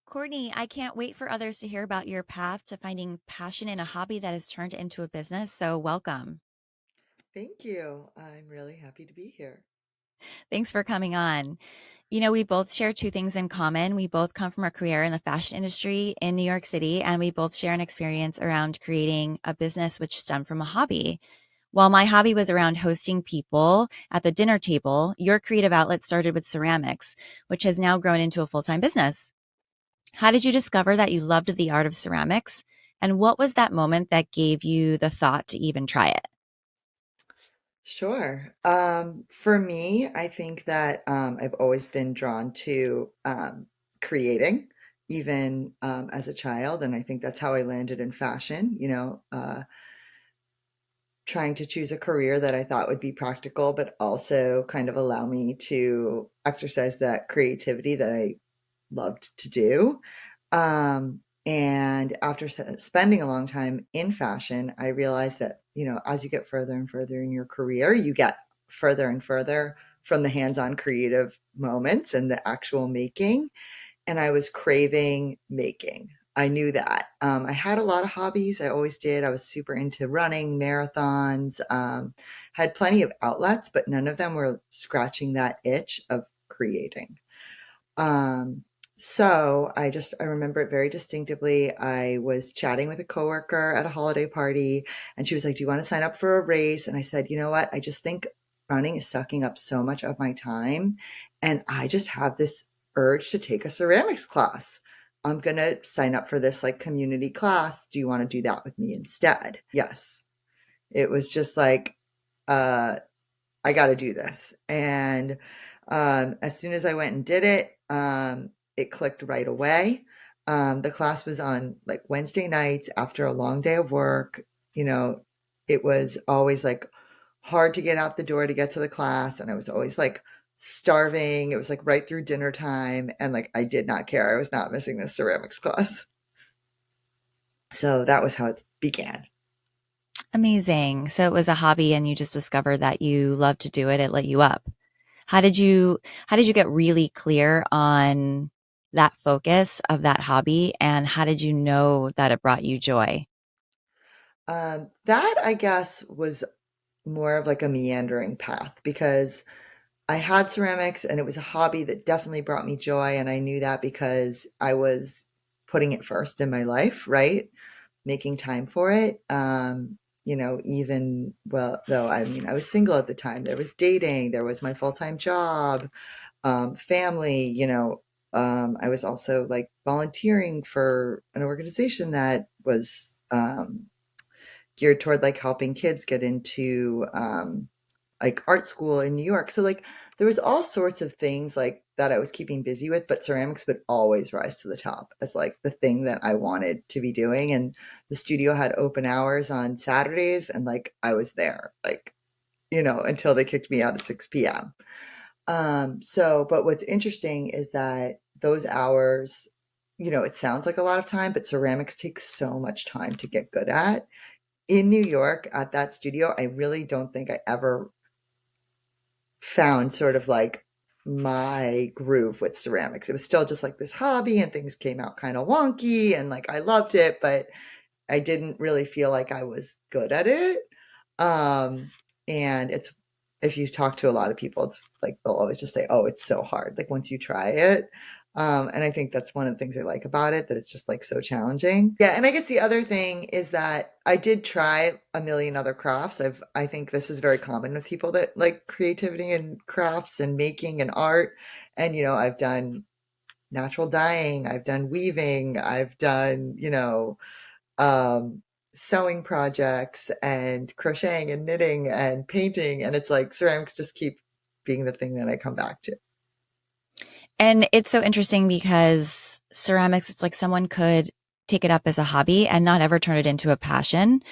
Courtney, I can't wait for others to hear about your path to finding passion in a hobby that has turned into a business. So, welcome. Thank you. I'm really happy to be here. Thanks for coming on. We both share two things in common. We both come from a career in the fashion industry in New York City, and we both share an experience around creating a business which stemmed from a hobby. While my hobby was around hosting people at the dinner table, your creative outlet started with ceramics, which has now grown into a full time business. How did you discover that you loved the art of ceramics? And what was that moment that gave you the thought to even try it? Sure. For me, I think that I've always been drawn to creating, even as a child, and I think that's how I landed in fashion. Trying to choose a career that I thought would be practical, but also kind of allow me to exercise that creativity that I loved to do. And after spending a long time in fashion, I realized that, as you get further and further in your career, you get further and further from the hands on creative moments and the actual making. And I was craving making. I knew that. I had a lot of hobbies. I always did. I was super into running, marathons, had plenty of outlets, but none of them were scratching that itch of creating. Um, so I remember it very distinctively. I was chatting with a coworker at a holiday party, and she was like, "Do you want to sign up for a race?" And I said, "You know what? I just think running is sucking up so much of my time, and I just have this urge to take a ceramics class. I'm gonna sign up for this like community class. Do you want to do that with me instead?" Yes. It was just like, uh, I got to do this. And as soon as I went and did it, it clicked right away. The class was on like Wednesday nights after a long day of work. You know, it was always like hard to get out the door to get to the class. And I was always like starving. It was like right through dinner time. And like I did not care. I was not missing this ceramics class. So that was how it began. Amazing. So it was a hobby and you just discovered that you love to do it. It lit you up. How did you get really clear on that focus of that hobby and how did you know that it brought you joy? That I guess was more of like a meandering path because I had ceramics and it was a hobby that definitely brought me joy. And I knew that because I was putting it first in my life, right? Making time for it. Even well, though I mean, I was single at the time, there was dating, there was my full time job, family, I was also like volunteering for an organization that was geared toward like helping kids get into like art school in New York. So like there was all sorts of things like that I was keeping busy with, but ceramics would always rise to the top as like the thing that I wanted to be doing. And the studio had open hours on Saturdays and like I was there like, until they kicked me out at 6 p.m. But what's interesting is that those hours, it sounds like a lot of time, but ceramics takes so much time to get good at. In New York at that studio, I really don't think I ever found sort of like my groove with ceramics. It was still just like this hobby and things came out kind of wonky and like I loved it, but I didn't really feel like I was good at it. Um, and it's if you talk to a lot of people, it's like they'll always just say, "Oh, it's so hard." Like once you try it. And I think that's one of the things I like about it, that it's just like so challenging. Yeah, and I guess the other thing is that I did try a million other crafts. I think this is very common with people that like creativity and crafts and making and art. And I've done natural dyeing, I've done weaving, I've done, um, sewing projects and crocheting and knitting and painting. And it's like ceramics just keep being the thing that I come back to. And it's so interesting because ceramics, it's like someone could take it up as a hobby and not ever turn it into a passion.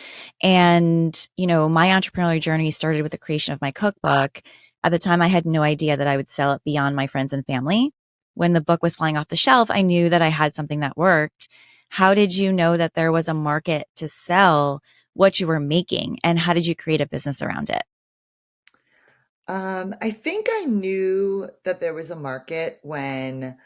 And, my entrepreneurial journey started with the creation of my cookbook. At the time, I had no idea that I would sell it beyond my friends and family. When the book was flying off the shelf, I knew that I had something that worked. How did you know that there was a market to sell what you were making? And how did you create a business around it? I think I knew that there was a market when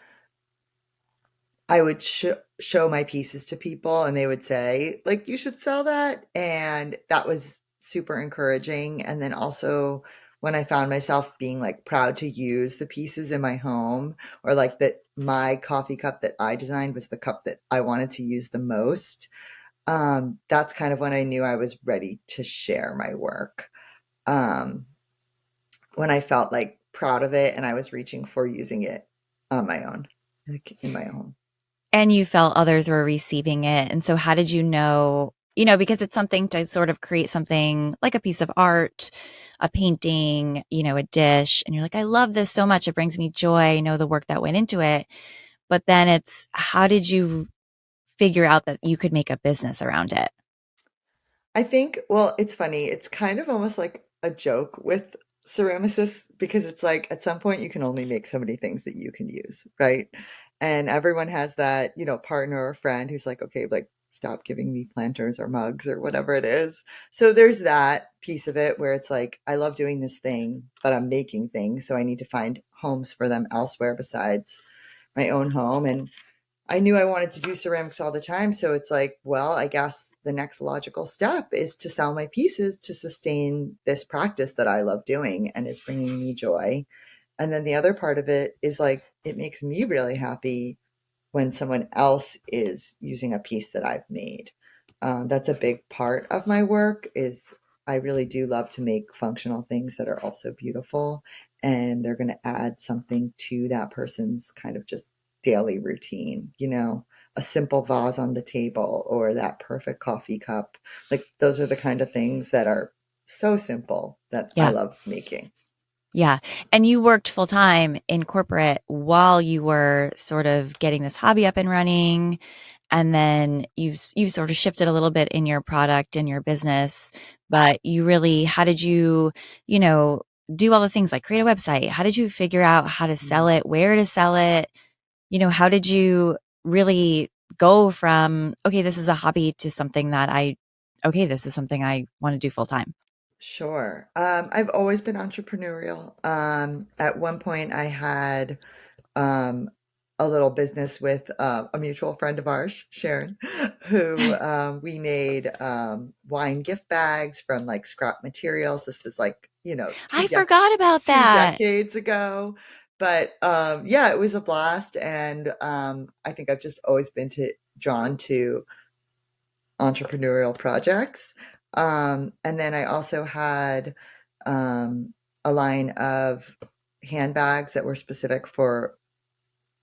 I would show my pieces to people and they would say, like, you should sell that. And that was super encouraging. And then also when I found myself being like proud to use the pieces in my home, or like that my coffee cup that I designed was the cup that I wanted to use the most, that's kind of when I knew I was ready to share my work. Um, when I felt like proud of it and I was reaching for using it on my own, like in my home. And you felt others were receiving it. And so how did you know, because it's something to sort of create something like a piece of art, a painting, a dish, and you're like, I love this so much. It brings me joy. I know the work that went into it. But then it's how did you figure out that you could make a business around it? I think, well, it's funny. It's kind of almost like a joke with ceramicists because it's like at some point you can only make so many things that you can use, right? And everyone has that, partner or friend who's like, okay, like stop giving me planters or mugs or whatever it is. So there's that piece of it where it's like, I love doing this thing, but I'm making things. So I need to find homes for them elsewhere besides my own home. And I knew I wanted to do ceramics all the time. So it's like, well, I guess the next logical step is to sell my pieces to sustain this practice that I love doing and is bringing me joy. And then the other part of it is like, it makes me really happy when someone else is using a piece that I've made. That's a big part of my work is I really do love to make functional things that are also beautiful and they're going to add something to that person's kind of just daily routine, a simple vase on the table or that perfect coffee cup. Like those are the kind of things that are so simple that I Yeah. love making. Yeah. And you worked full time in corporate while you were sort of getting this hobby up and running. And then you've sort of shifted a little bit in your product and your business, but you really, how did you, you know, do all the things like create a website? How did you figure out how to sell it, where to sell it? How did you really go from, okay, this is a hobby to something that okay, this is something I want to do full time? Sure. I've always been entrepreneurial. At one point, I had um, a little business with a mutual friend of ours, Sharon, who we made wine gift bags from like scrap materials. This was like, I forgot about two that. decades ago. But yeah, it was a blast. And I think I've just always been drawn to entrepreneurial projects. And then I also had a line of handbags that were specific for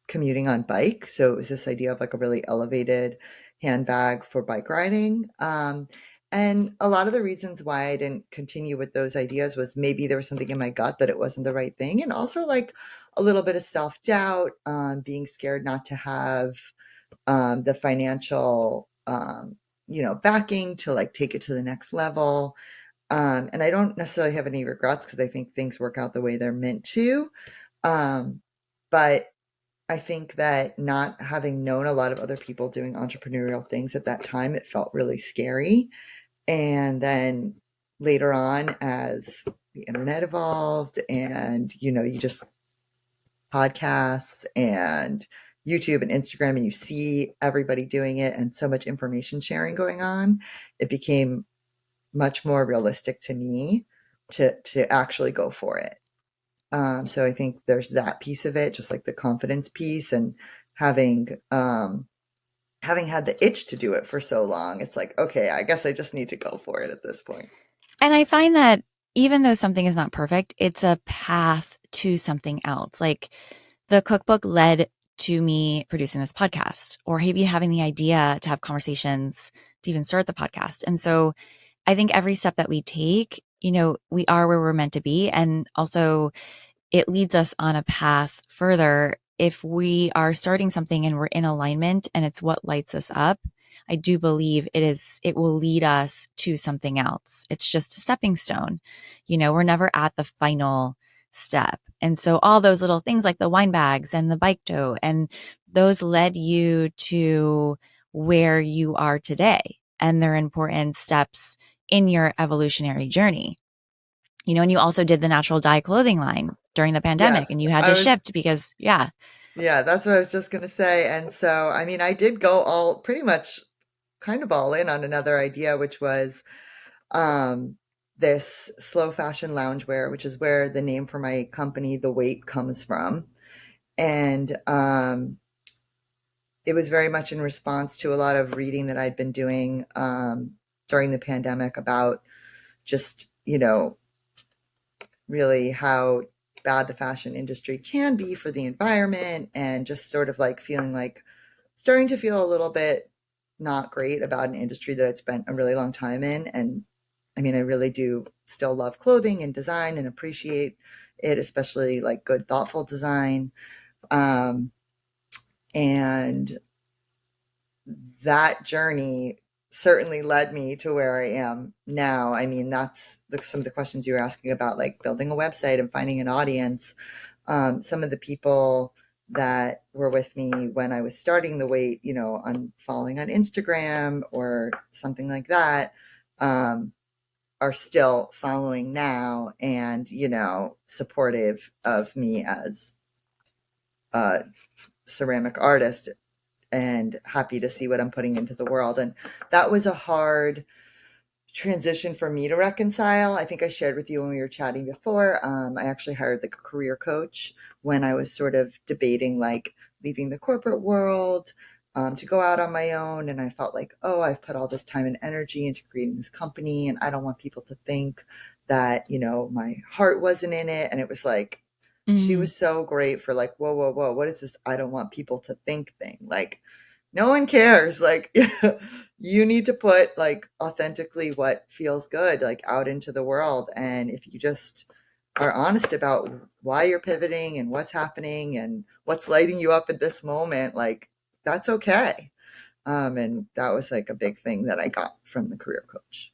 commuting on bike. So it was this idea of like a really elevated handbag for bike riding. And a lot of the reasons why I didn't continue with those ideas was maybe there was something in my gut that it wasn't the right thing. And also like a little bit of self doubt, being scared not to have the financial, backing to like take it to the next level. And I don't necessarily have any regrets because I think things work out the way they're meant to. Um, but I think that not having known a lot of other people doing entrepreneurial things at that time, it felt really scary. And then later on, as the internet evolved and, you just podcasts and YouTube and Instagram, and you see everybody doing it and so much information sharing going on, it became much more realistic to me to actually go for it. So I think there's that piece of it, just like the confidence piece and having having had the itch to do it for so long, it's like, okay, I guess I just need to go for it at this point. And I find that even though something is not perfect, it's a path to something else. Like the cookbook led to me producing this podcast or maybe having the idea to have conversations to even start the podcast. And so I think every step that we take, we are where we're meant to be. And also it leads us on a path further. If we are starting something and we're in alignment and it's what lights us up, I do believe it will lead us to something else. It's just a stepping stone. We're never at the final step. And so all those little things like the wine bags and the bike tow, and those led you to where you are today. And they're important steps in your evolutionary journey. And you also did the natural dye clothing line during the pandemic Yes, and you had I to was shift because, yeah. Yeah, that's what I was just gonna say. And so, I mean, I did go all pretty much kind of all in on another idea, which was um, this slow fashion loungewear, which is where the name for my company, The Waight, comes from. And it was very much in response to a lot of reading that I'd been doing during the pandemic about just, really how bad the fashion industry can be for the environment, and just sort of like feeling like starting to feel a little bit not great about an industry that I'd spent a really long time in. And I mean, I really do still love clothing and design and appreciate it, especially like good, thoughtful design. Um, and that journey certainly led me to where I am now. I mean, that's some of the questions you were asking about, like building a website and finding an audience. Some of the people that were with me when I was starting the Wait, on following on Instagram or something like that, um, are still following now and, supportive of me as a ceramic artist and happy to see what I'm putting into the world. And that was a hard transition for me to reconcile. I think I shared with you when we were chatting before. I actually hired like a career coach when I was sort of debating like leaving the corporate world to go out on my own. And I felt like, oh, I've put all this time and energy into creating this company, and I don't want people to think that, my heart wasn't in it. And it was like, she Mm. was so great for like, whoa, whoa, whoa, what is this I don't want people to think thing? Like, no one cares. Like, you need to put like authentically what feels good like out into the world. And if you just are honest about why you're pivoting and what's happening and what's lighting you up at this moment, like that's okay. And that was like a big thing that I got from the career coach.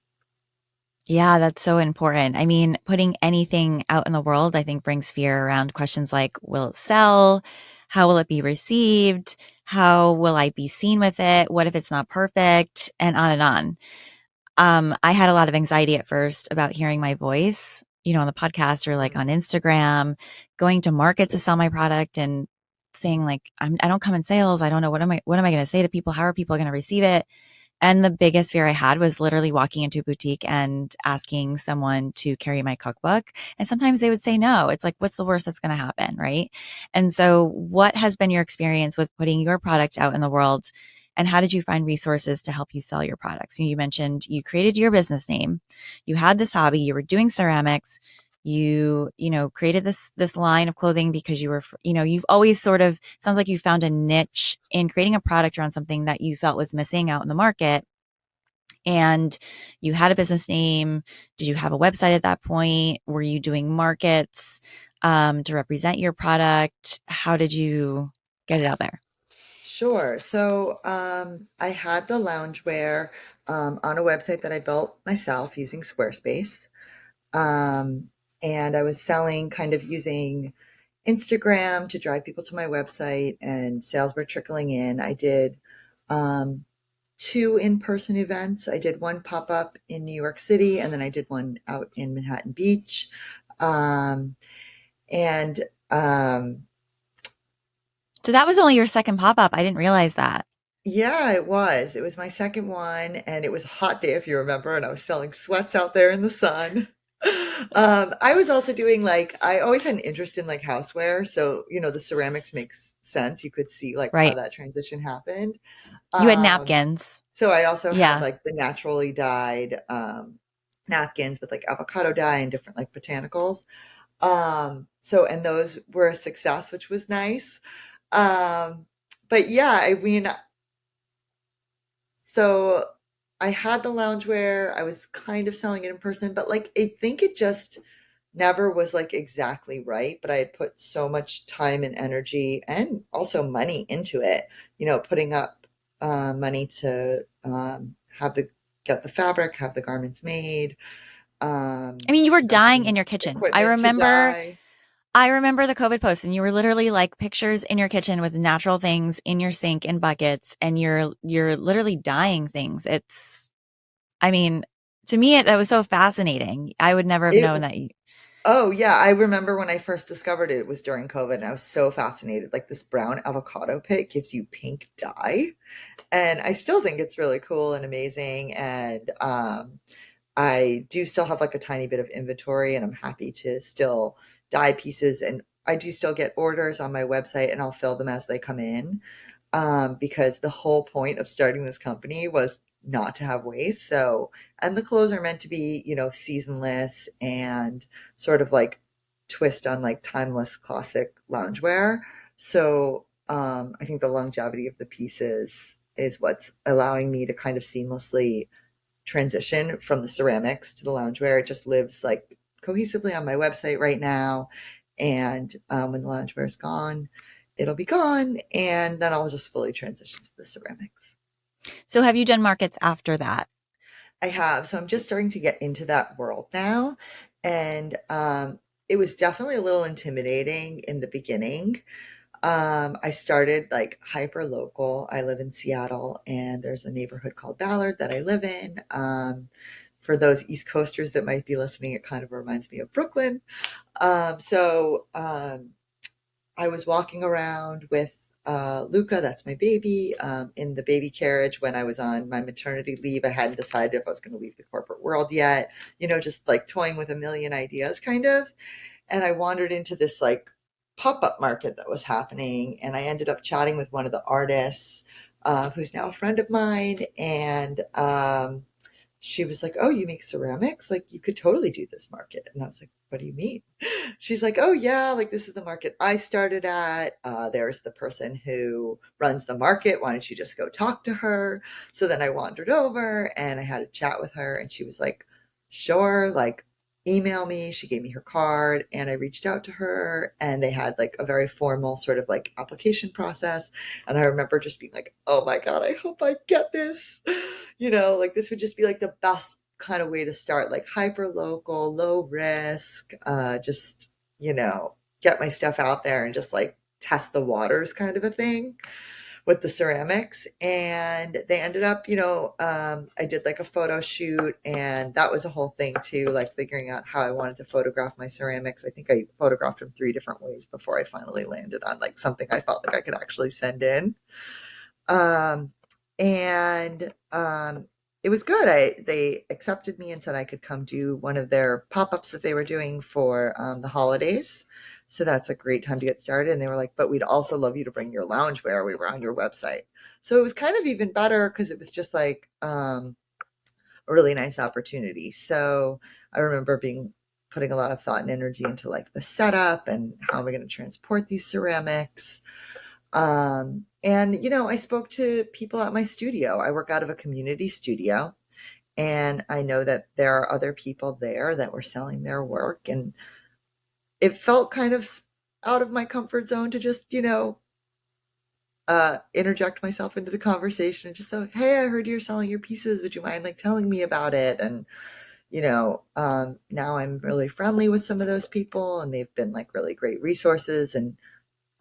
Yeah, that's so important. I mean, putting anything out in the world, I think brings fear around questions like, will it sell? How will it be received? How will I be seen with it? What if it's not perfect? And on and on. I had a lot of anxiety at first about hearing my voice, on the podcast or like on Mm. Instagram, going to markets to sell my product and saying like, I don't come in sales. I don't know what am I going to say to people? How are people going to receive it? And the biggest fear I had was literally walking into a boutique and asking someone to carry my cookbook. And sometimes they would say no. It's like, what's the worst that's going to happen? Right. And so, what has been your experience with putting your product out in the world? And how did you find resources to help you sell your products? You mentioned you created your business name, you had this hobby, you were doing ceramics, created this line of clothing because you've always sort of sounds like you found a niche in creating a product around something that you felt was missing out in the market, and you had a business name. Did you have a website at that point? Were you doing markets to represent your product? How did you get it out there? Sure. So I had the loungewear on a website that I built myself using Squarespace. Um, and I was selling kind of using Instagram to drive people to my website, and sales were trickling in. I did um, two in-person events. I did one pop-up in New York City, and then I did one out in Manhattan Beach. Um, and So that was only your second pop up. I didn't realize that. Yeah, it was. It was my second one, and it was a hot day, if you remember, and I was selling sweats out there in the sun. I was also doing like, I always had an interest in like houseware, so the ceramics makes sense. You could see like how Right. that transition happened. You had Um, napkins. so I also had Yeah. like the naturally dyed napkins with like avocado dye and different like botanicals. And those were a success, which was nice. Um, but yeah, I mean, so I had the loungewear. I was kind of selling it in person, but like I think it just never was like exactly right. But I had put so much time and energy and also money into it, putting up money to have the get the fabric, have the garments made, I mean, you were got dying some in your kitchen. I equipment to remember dye. I remember the COVID post, and you were literally like pictures in your kitchen with natural things in your sink and buckets, and you're literally dyeing things. I mean, to me, that was so fascinating. I would never have It known that. Oh yeah, I remember when I first discovered it, it was during COVID, and I was so fascinated. Like this brown avocado pit gives you pink dye, and I still think it's really cool and amazing. And I do still have like a tiny bit of inventory, and I'm happy to still dye pieces, and I do still get orders on my website, and I'll fill them as they come in, because the whole point of starting this company was not to have waste. So, and the clothes are meant to be, seasonless and sort of like twist on like timeless classic loungewear. So, I think the longevity of the pieces is what's allowing me to kind of seamlessly transition from the ceramics to the loungewear. It just lives like cohesively on my website right now. And when the loungewear is gone, it'll be gone. And then I'll just fully transition to the ceramics. So have you done markets after that? I have. So I'm just starting to get into that world now. And it was definitely a little intimidating in the beginning. I started like hyper local. I live in Seattle, and there's a neighborhood called Ballard that I live in. For those East Coasters that might be listening, it kind of reminds me of Brooklyn. So I was walking around with Luca, that's my baby, in the baby carriage when I was on my maternity leave. I hadn't decided if I was going to leave the corporate world yet, just like toying with a million ideas, kind of. And I wandered into this like pop-up market that was happening, and I ended up chatting with one of the artists, who's now a friend of mine. And she was like, "Oh, you make ceramics? Like, you could totally do this market." And I was like, "What do you mean?" She's like, "Oh yeah, like this is the market I started at. There's the person who runs the market. Why don't you just go talk to her?" So then I wandered over and I had a chat with her, and she was like, "Sure, like email me." She gave me her card, and I reached out to her, and they had like a very formal sort of like application process. And I remember just being like, "Oh my God, I hope I get this." Like this would just be like the best kind of way to start, like hyper local, low risk, just, get my stuff out there and just like test the waters kind of a thing with the ceramics. And they ended up, I did like a photo shoot, and that was a whole thing too, like figuring out how I wanted to photograph my ceramics. I think I photographed them 3 different ways before I finally landed on like something I felt like I could actually send in. Um, and It was good. They accepted me and said I could come do one of their pop-ups that they were doing for the holidays. So that's a great time to get started. And they were like, "But we'd also love you to bring your loungewear. We were on your website." So it was kind of even better because it was just like a really nice opportunity. So I remember putting a lot of thought and energy into like the setup and how am I going to transport these ceramics. And I spoke to people at my studio. I work out of a community studio, and I know that there are other people there that were selling their work, and it felt kind of out of my comfort zone to just, interject myself into the conversation and just say, "Hey, I heard you're selling your pieces. Would you mind like telling me about it?" And now I'm really friendly with some of those people, and they've been like really great resources. And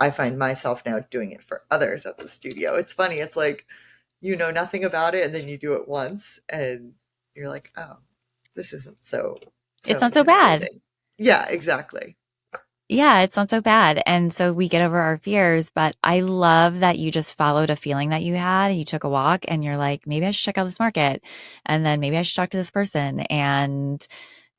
I find myself now doing it for others at the studio. It's funny. It's like you know nothing about it, and then you do it once, and you're like, "Oh, this isn't It's so not so bad. intimidating." Yeah, exactly. Yeah, it's not so bad. And so we get over our fears, but I love that you just followed a feeling that you had and you took a walk and you're like, maybe I should check out this market. And then maybe I should talk to this person. And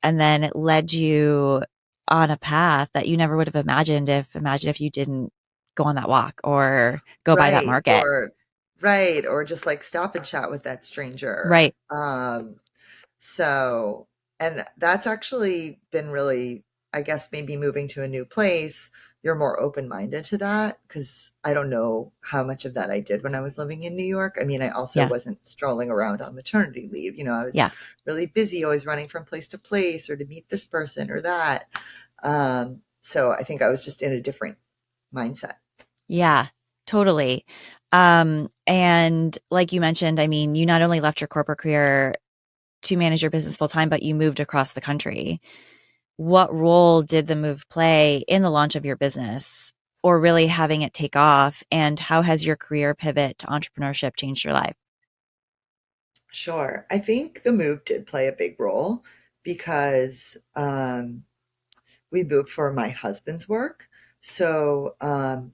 then it led you on a path that you never would have imagined if you didn't go on that walk or go by that Right. market. Or just like stop and chat with that stranger. Right. So, and that's actually been really, I guess, maybe moving to a new place, you're more open-minded to that, because I don't know how much of that I did when I was living in New York. I mean, I also Yeah. wasn't strolling around on maternity leave. I was Yeah. really busy, always running from place to place or to meet this person or that. So I think I was just in a different mindset. Yeah. Totally. And like you mentioned, I mean, you not only left your corporate career to manage your business full time, but you moved across the country. What role did the move play in the launch of your business or really having it take off? And how has your career pivot to entrepreneurship changed your life? Sure. I think the move did play a big role because we moved for my husband's work. So,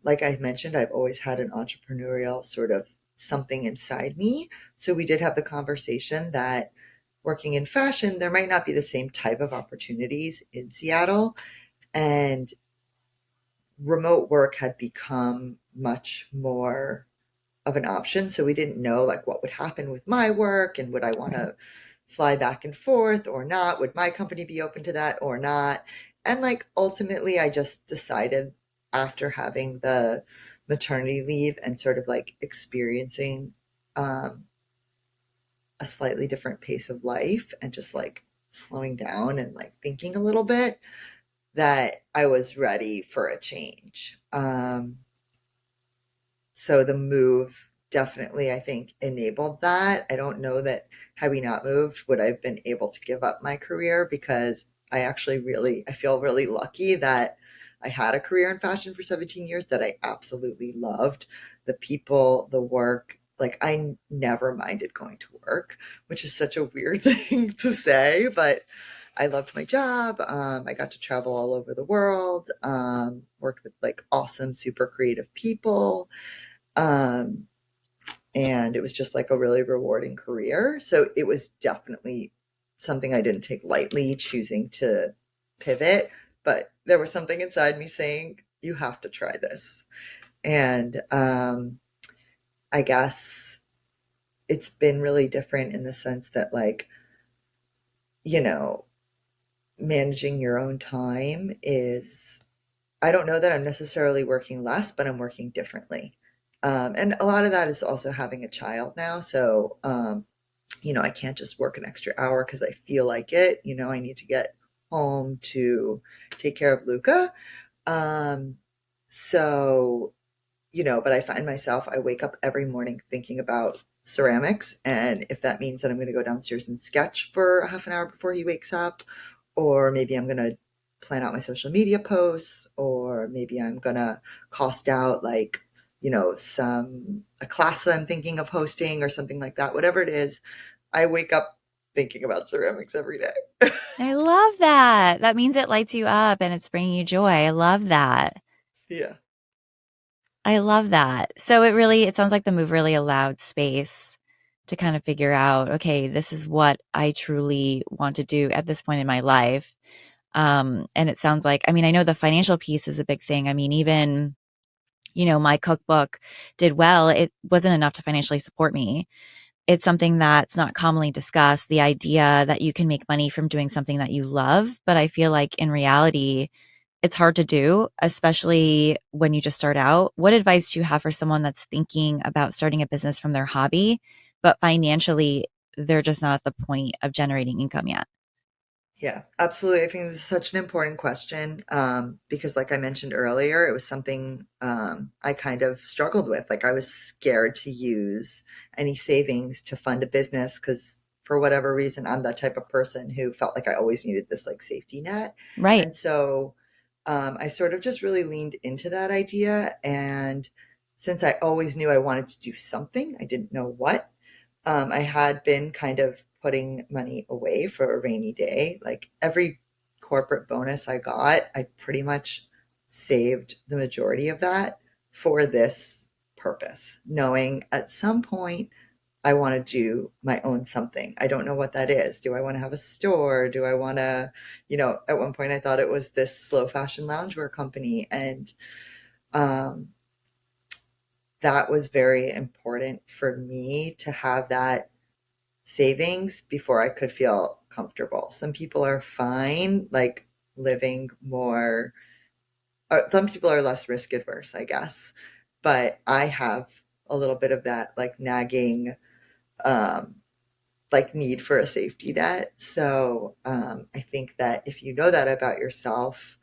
like I mentioned, I've always had an entrepreneurial sort of something inside me. So we did have the conversation that working in fashion, there might not be the same type of opportunities in Seattle. And remote work had become much more of an option. So we didn't know like what would happen with my work and would I want Right. to fly back and forth or not? Would my company be open to that or not? And like ultimately, I just decided after having the maternity leave and sort of like experiencing um, a slightly different pace of life and just like slowing down and like thinking a little bit that I was ready for a change. So the move definitely, I think, enabled that. I don't know that had we not moved, would I have been able to give up my career because I actually really, I feel really lucky that I had a career in fashion for 17 years that I absolutely loved. The people, the work, like I never minded going to work, which is such a weird thing to say, but I loved my job. I got to travel all over the world, work with like awesome, super creative people. Um, and it was just like a really rewarding career. So it was definitely something I didn't take lightly, choosing to pivot, but there was something inside me saying, you have to try this. And I guess it's been really different in the sense that, like, you know, managing your own time is, I don't know that I'm necessarily working less, but I'm working differently. And a lot of that is also having a child now. So, I can't just work an extra hour because I feel like it. I need to get home to take care of Luca. Um, so, but I find myself, I wake up every morning thinking about ceramics. And if that means that I'm going to go downstairs and sketch for a half an hour before he wakes up, or maybe I'm going to plan out my social media posts, or maybe I'm going to cost out like, a class that I'm thinking of hosting or something like that, whatever it is, I wake up thinking about ceramics every day. I love that. That means it lights you up and it's bringing you joy. I love that. Yeah. I love that. So it sounds like the move really allowed space to kind of figure out, okay, this is what I truly want to do at this point in my life. And it sounds like, I mean, I know the financial piece is a big thing. I mean, even, my cookbook did well. It wasn't enough to financially support me. It's something that's not commonly discussed, the idea that you can make money from doing something that you love. But I feel like in reality, it's hard to do, especially when you just start out. What advice do you have for someone that's thinking about starting a business from their hobby, but financially, they're just not at the point of generating income yet? Yeah, absolutely. I think this is such an important question, because, like I mentioned earlier, it was something I kind of struggled with. Like, I was scared to use any savings to fund a business because, for whatever reason, I'm that type of person who felt like I always needed this like safety net. Right. And so I sort of just really leaned into that idea. And since I always knew I wanted to do something, I didn't know what. I had been kind of putting money away for a rainy day. Like every corporate bonus I got, I pretty much saved the majority of that for this purpose, knowing at some point I want to do my own something. I don't know what that is. Do I want to have a store? Do I want to, at one point I thought it was this slow fashion loungewear company. And um, that was very important for me to have that savings before I could feel comfortable. Some people are fine, like living more, some people are less risk adverse, I guess. But I have a little bit of that like nagging, um, like need for a safety net. So I think that if you know that about yourself,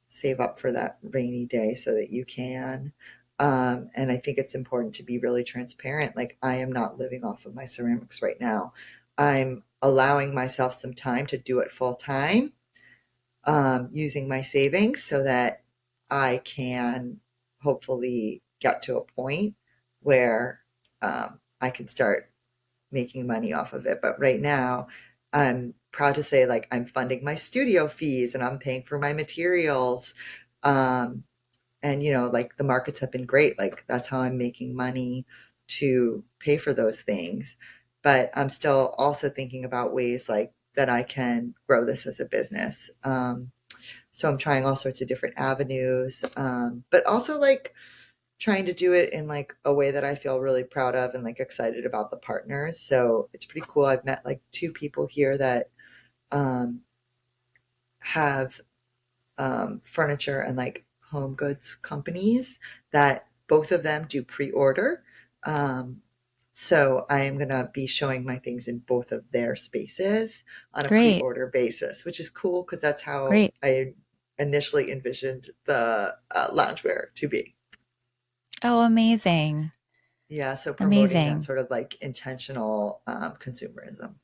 save up for that rainy day so that you can. And I think it's important to be really transparent. Like, I am not living off of my ceramics right now. I'm allowing myself some time to do it full time, using my savings so that I can hopefully get to a point where I can start making money off of it. But right now, I'm proud to say like I'm funding my studio fees and I'm paying for my materials. Um, and like the markets have been great. Like that's how I'm making money to pay for those things. But I'm still also thinking about ways like that I can grow this as a business. So I'm trying all sorts of different avenues, but also like trying to do it in like a way that I feel really proud of and like excited about the partners. So it's pretty cool. I've met like two people here that um, have furniture and like home goods companies that both of them do pre-order. Um, so I am going to be showing my things in both of their spaces on a Great. pre-order basis, which is cool because that's how Great. I initially envisioned the loungewear to be. Oh, amazing. Yeah, so promoting that Amazing. sort of like intentional consumerism.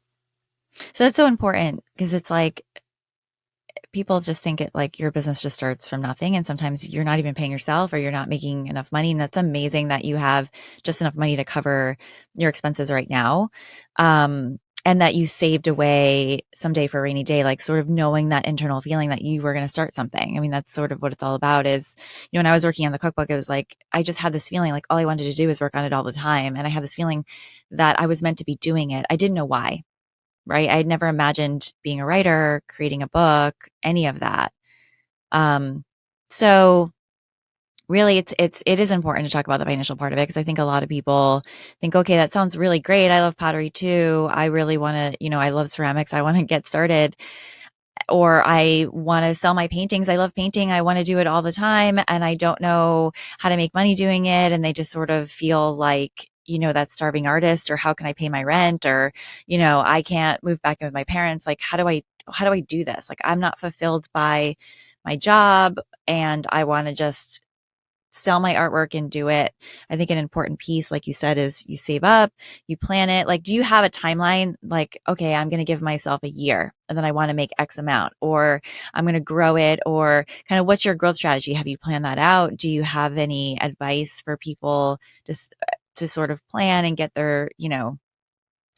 So that's so important because it's like people just think it like your business just starts from nothing. And sometimes you're not even paying yourself or you're not making enough money. And that's amazing that you have just enough money to cover your expenses right now. And that you saved away someday for a rainy day, like sort of knowing that internal feeling that you were going to start something. I mean, that's sort of what it's all about is, when I was working on the cookbook, it was like, I just had this feeling like all I wanted to do was work on it all the time. And I had this feeling that I was meant to be doing it. I didn't know why, right? I had never imagined being a writer, creating a book, any of that. Um, so really it is important to talk about the financial part of it because I think a lot of people think, okay, that sounds really great. I love pottery too. I really want to, I love ceramics. I want to get started or I want to sell my paintings. I love painting. I want to do it all the time and I don't know how to make money doing it. And they just sort of feel like, that starving artist or how can I pay my rent or, I can't move back in with my parents. Like, how do I do this? Like, I'm not fulfilled by my job and I want to just sell my artwork and do it. I think an important piece, like you said, is you save up, you plan it. Like, do you have a timeline? Like, okay, I'm going to give myself a year and then I want to make X amount, or I'm going to grow it, or kind of what's your growth strategy? Have you planned that out? Do you have any advice for people just to sort of plan and get their.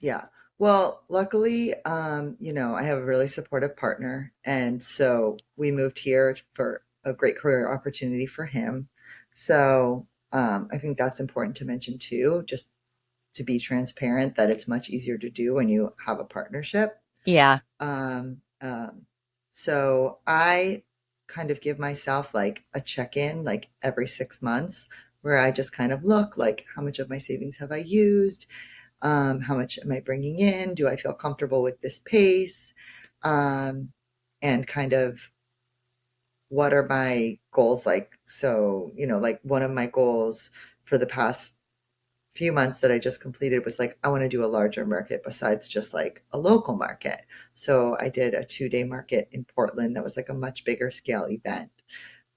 Yeah. Well, luckily, I have a really supportive partner, and so we moved here for a great career opportunity for him. So, I think that's important to mention too, just to be transparent that it's much easier to do when you have a partnership. Yeah. Um, um, so I kind of give myself like a check-in like every 6 months where I just kind of look like how much of my savings have I used? How much am I bringing in? Do I feel comfortable with this pace? Um, and kind of what are my goals like? So, like one of my goals for the past few months that I just completed was like, I want to do a larger market besides just like a local market. So I did a 2-day market in Portland that was like a much bigger scale event.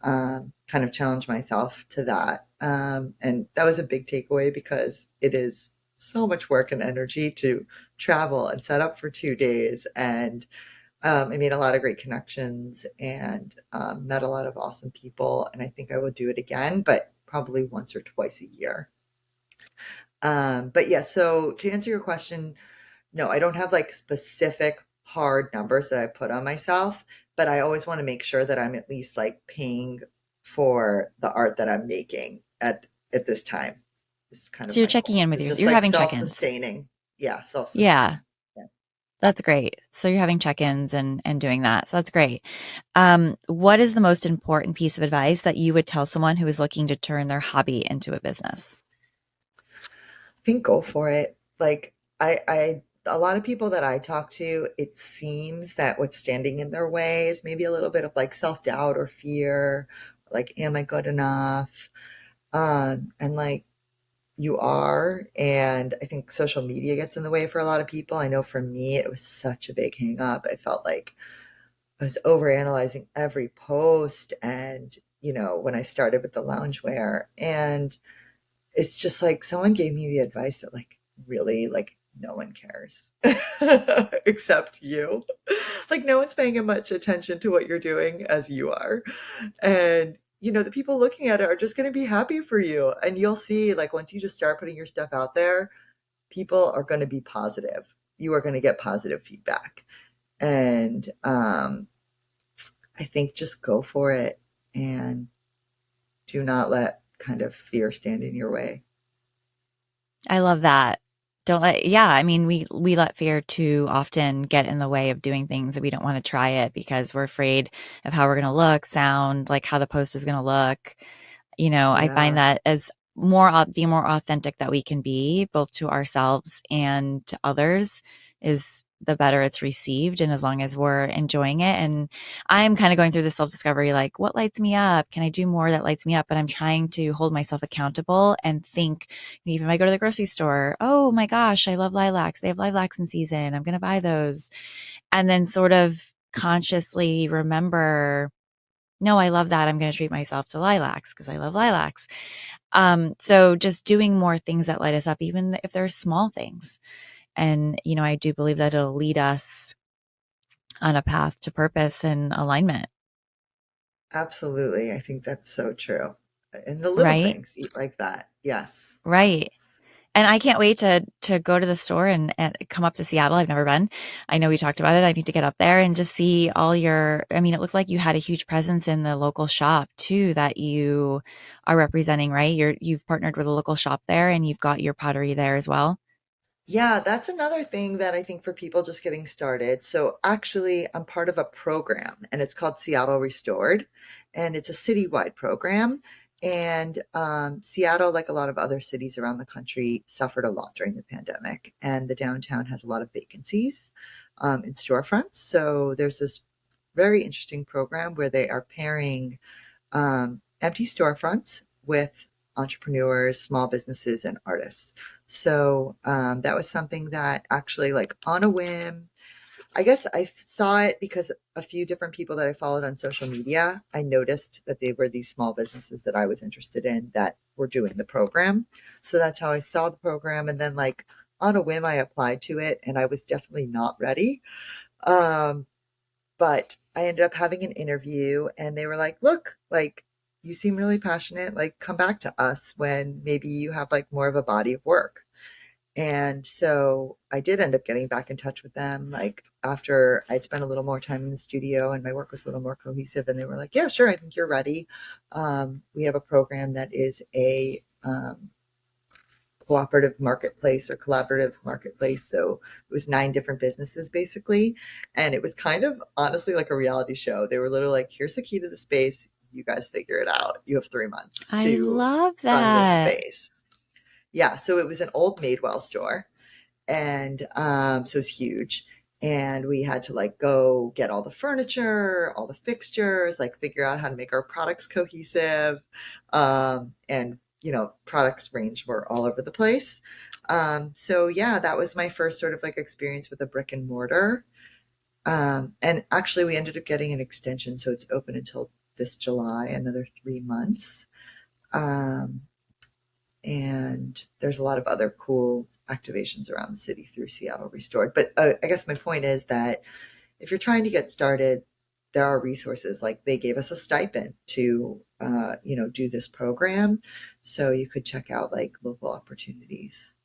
Kind of challenge myself to that. And that was a big takeaway because it is so much work and energy to travel and set up for 2 days. And I made a lot of great connections and met a lot of awesome people. And I think I will do it again, but probably once or twice a year. But yeah, so to answer your question, no, I don't have like specific hard numbers that I put on myself, but I always want to make sure that I'm at least like paying for the art that I'm making at this time. This is kind So of you're my checking goal. in with It's your, just you're like having check-ins. self-sustaining. Yeah, self-sustaining. Yeah. Yeah. That's great. So you're having check-ins and doing that. So that's great. What is the most important piece of advice that you would tell someone who is looking to turn their hobby into a business? I think go for it. Like a lot of people that I talk to, it seems that what's standing in their way is maybe a little bit of like self-doubt or fear, like, am I good enough? And like you are, and I think social media gets in the way for a lot of people. I know for me, it was such a big hang up. I felt like I was overanalyzing every post and, when I started with the loungewear and it's just like someone gave me the advice that like really like no one cares except you. Like no one's paying as much attention to what you're doing as you are. And the people looking at it are just going to be happy for you. And you'll see like once you just start putting your stuff out there, people are going to be positive. You are going to get positive feedback. And I think just go for it and do not let kind of fear stand in your way. I love that. Don't let, yeah, I mean, we let fear too often get in the way of doing things that we don't want to try it because we're afraid of how we're going to look, sound, like how the post is going to look. I find Yeah, that as the more authentic that we can be, both to ourselves and to others, is the better it's received. And as long as we're enjoying it, and I'm kind of going through this self discovery, like what lights me up? Can I do more that lights me up? But I'm trying to hold myself accountable and think, even if I go to the grocery store, oh my gosh, I love lilacs. They have lilacs in season. I'm going to buy those. And then sort of consciously remember, no, I love that. I'm going to treat myself to lilacs because I love lilacs. So just doing more things that light us up, even if they're small things. And, I do believe that it'll lead us on a path to purpose and alignment, absolutely. I think that's so true. And the little right? things, eat like that. Yes. Right. And I can't wait to go to the store and come up to Seattle. I've never been. I know we talked about it. I need to get up there and just see all your, I mean, it looked like you had a huge presence in the local shop too that you are representing, right? You've partnered with a local shop there and you've got your pottery there as well. Yeah, that's another thing that I think for people just getting started. So actually, I'm part of a program and it's called Seattle Restored, and it's a citywide program. And Seattle, like a lot of other cities around the country, suffered a lot during the pandemic, and the downtown has a lot of vacancies in storefronts. So there's this very interesting program where they are pairing empty storefronts with entrepreneurs, small businesses, and artists. So that was something that actually, like on a whim, I guess I saw it because a few different people that I followed on social media, I noticed that they were these small businesses that I was interested in that were doing the program. So that's how I saw the program. And then, like, on a whim, I applied to it and I was definitely not ready. Um, but I ended up having an interview and they were like, look, like, you seem really passionate. Like, come back to us when maybe you have like more of a body of work. And so I did end up getting back in touch with them, like after I'd spent a little more time in the studio and my work was a little more cohesive. And they were like, yeah, sure, I think you're ready. We have a program that is a cooperative marketplace or collaborative marketplace. So it was 9 different businesses basically. And it was kind of honestly like a reality show. They were literally like, here's the key to the space. You guys figure it out. You have 3 months I to love run this that. space. Yeah. So it was an old Madewell store. And so it was huge. And we had to like go get all the furniture, all the fixtures, like figure out how to make our products cohesive. And products range were all over the place. So yeah, that was my first sort of like experience with a brick and mortar. And actually we ended up getting an extension, so it's open until this July, another 3 months. Um, and there's a lot of other cool activations around the city through Seattle Restored. But I guess my point is that if you're trying to get started, there are resources. Like they gave us a stipend to do this program, so you could check out like local opportunities.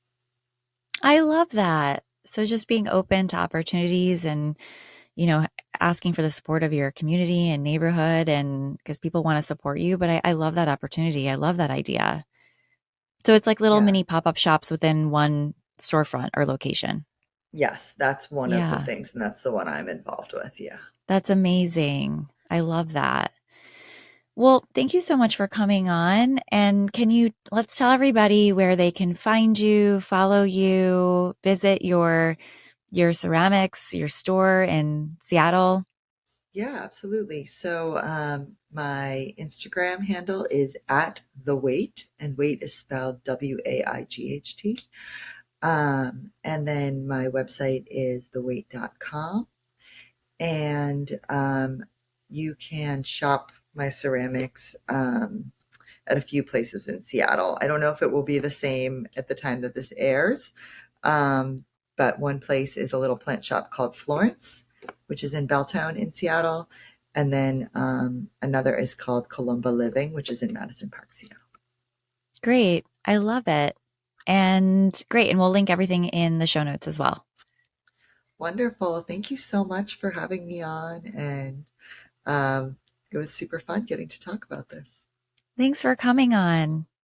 I love that. So just being open to opportunities and, you know, asking for the support of your community and neighborhood, and because people want to support you. But I love that opportunity. I love that idea. So it's like little Yeah. mini pop up shops within one storefront or location. Yes, that's one of the Yeah, things, and that's the one I'm involved with. Yeah. that's amazing. I love that. Well, thank you so much for coming on. And let's tell everybody where they can find you, follow you, visit your ceramics, your store in Seattle. Yeah, absolutely. So my Instagram handle is at the Waight, and Wait is spelled WAIGHT. And then my website is theweight.com. And you can shop my ceramics at a few places in Seattle. I don't know if it will be the same at the time that this airs, um, but one place is a little plant shop called Florence, which is in Belltown in Seattle. And then another is called Columba Living, which is in Madison Park, Seattle. Great. I love it. And great. And we'll link everything in the show notes as well. Wonderful. Thank you so much for having me on. And um, it was super fun getting to talk about this. Thanks for coming on.